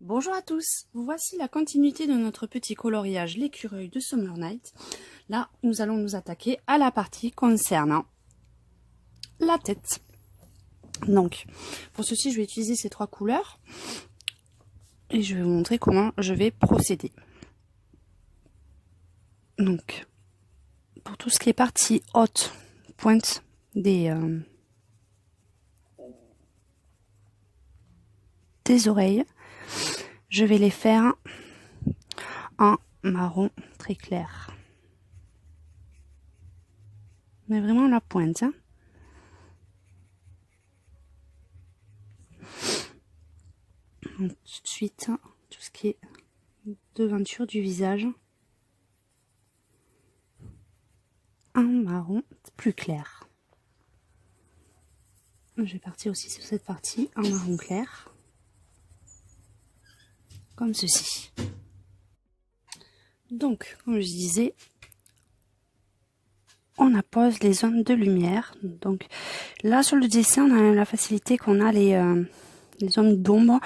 Bonjour à tous, voici la continuité de notre petit coloriage l'écureuil de Summer Night. Là, nous allons nous attaquer à la partie concernant la tête. Donc, pour ceci, je vais utiliser ces trois couleurs et je vais vous montrer comment je vais procéder. Donc, pour tout ce qui est partie haute, pointe des oreilles, je vais les faire en marron très clair. Mais vraiment la pointe. Hein. Donc, tout de suite, tout ce qui est devanture du visage en marron plus clair. Je vais partir aussi sur cette partie en marron clair. Comme ceci. Donc, comme je disais, on appose les zones de lumière. Donc là, sur le dessin, on a la facilité qu'on a les zones d'ombre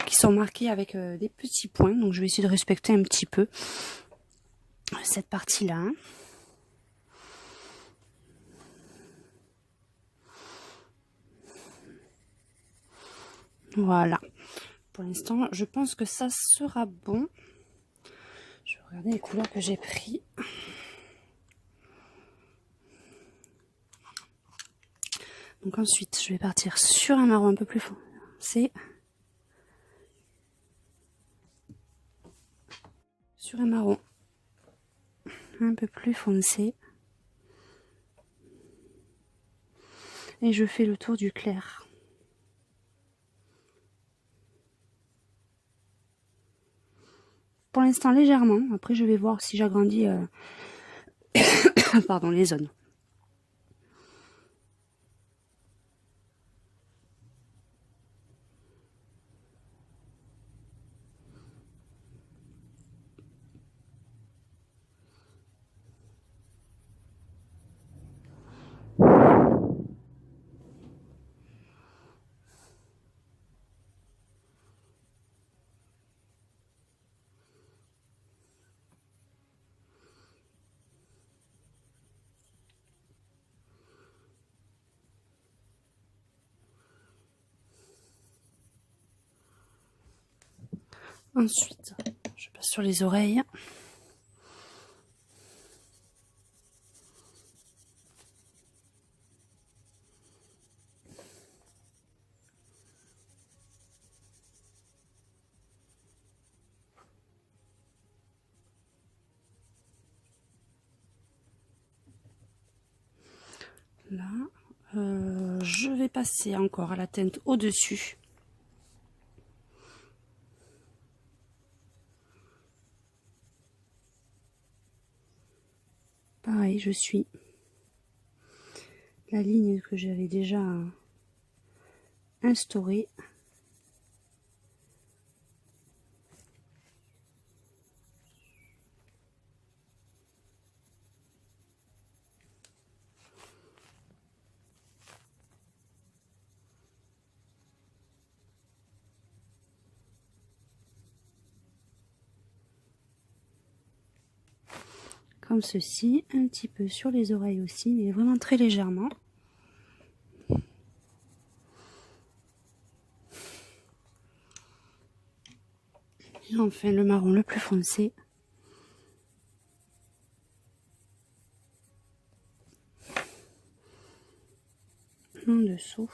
qui sont marquées avec des petits points. Donc, je vais essayer de respecter un petit peu cette partie-là. Voilà. Pour l'instant, je pense que ça sera bon. Je vais regarder les couleurs que j'ai pris. Donc ensuite, je vais partir sur un marron un peu plus foncé. Sur un marron un peu plus foncé. Et je fais le tour du clair. Pour l'instant légèrement, après je vais voir si j'agrandis pardon, les zones. Ensuite, je passe sur les oreilles. Là, je vais passer encore à la teinte au-dessus. Pareil, je suis la ligne que j'avais déjà instaurée. Comme ceci, un petit peu sur les oreilles aussi, mais vraiment très légèrement. Et enfin le marron le plus foncé. En dessous.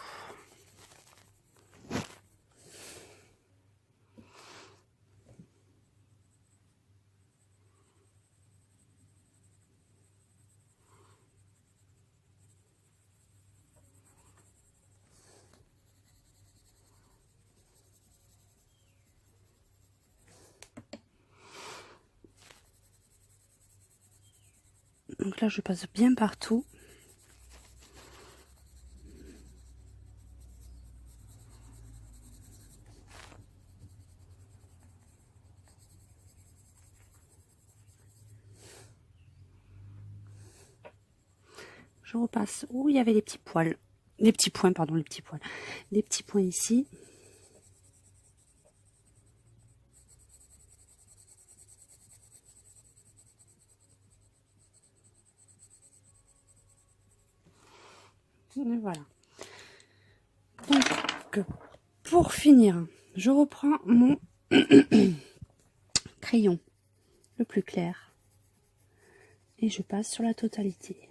Donc là, je passe bien partout. Je repasse où il y avait les petits poils. Les petits points, pardon, les petits poils. Les petits points ici. Et voilà. Donc, pour finir, je reprends mon crayon le plus clair et je passe sur la totalité.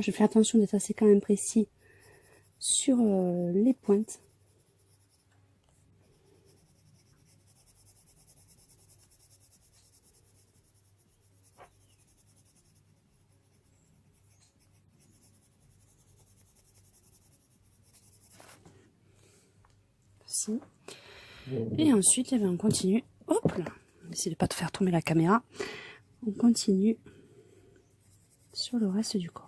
Je fais attention d'être assez quand même précis sur les pointes. Ici. Et ensuite, on continue. Hop là, n'essayez de pas te faire tomber la caméra. On continue sur le reste du corps.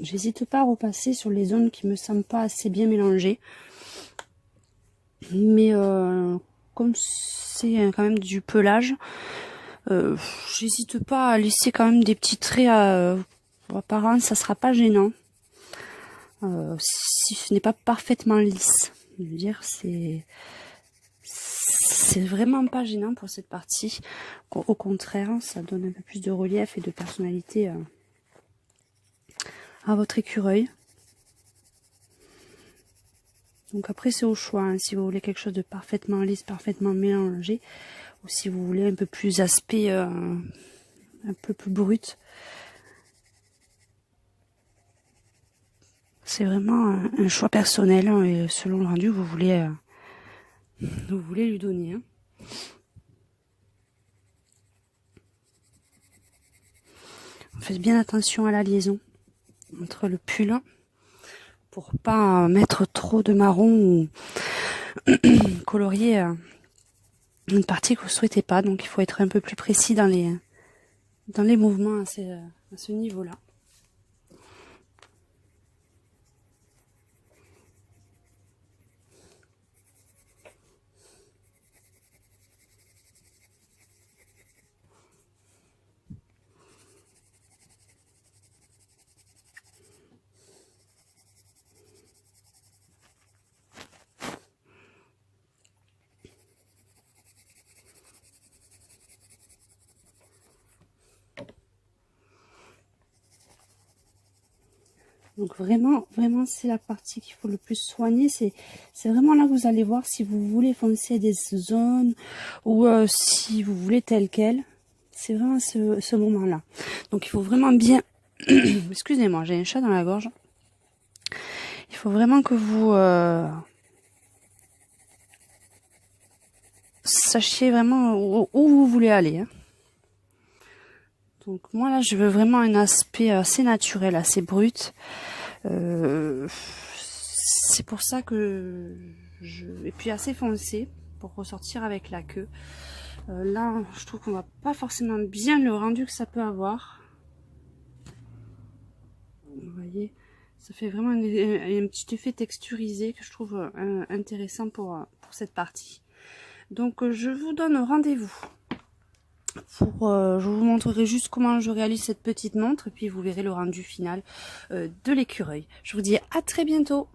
J'hésite pas à repasser sur les zones qui me semblent pas assez bien mélangées. Mais comme c'est quand même du pelage, j'hésite pas à laisser quand même des petits traits apparents, ça sera pas gênant. Si ce n'est pas parfaitement lisse. Je veux dire, c'est vraiment pas gênant pour cette partie. Au contraire, ça donne un peu plus de relief et de personnalité à votre écureuil. Donc après c'est au choix, hein, si vous voulez quelque chose de parfaitement lisse, parfaitement mélangé, ou si vous voulez un peu plus aspect, un peu plus brut. C'est vraiment un choix personnel, hein, et selon le rendu que vous voulez lui donner. Hein. Faites bien attention à la liaison entre le pull pour pas mettre trop de marron ou colorier une partie que vous souhaitez pas. Donc il faut être un peu plus précis dans les mouvements à ce niveau-là. Donc vraiment c'est la partie qu'il faut le plus soigner. C'est vraiment là que vous allez voir si vous voulez foncer des zones ou si vous voulez tel quel. C'est vraiment ce moment-là. Donc il faut vraiment bien... Excusez-moi, j'ai un chat dans la gorge. Il faut vraiment que vous sachiez vraiment où vous voulez aller. Hein. Donc moi là je veux vraiment un aspect assez naturel, assez brut. C'est pour ça que et puis assez foncé pour ressortir avec la queue. Là je trouve qu'on voit pas forcément bien le rendu que ça peut avoir. Vous voyez, ça fait vraiment un petit effet texturisé que je trouve intéressant pour cette partie. Donc je vous donne rendez-vous. Je vous montrerai juste comment je réalise cette petite montre et puis vous verrez le rendu final de l'écureuil. Je vous dis à très bientôt.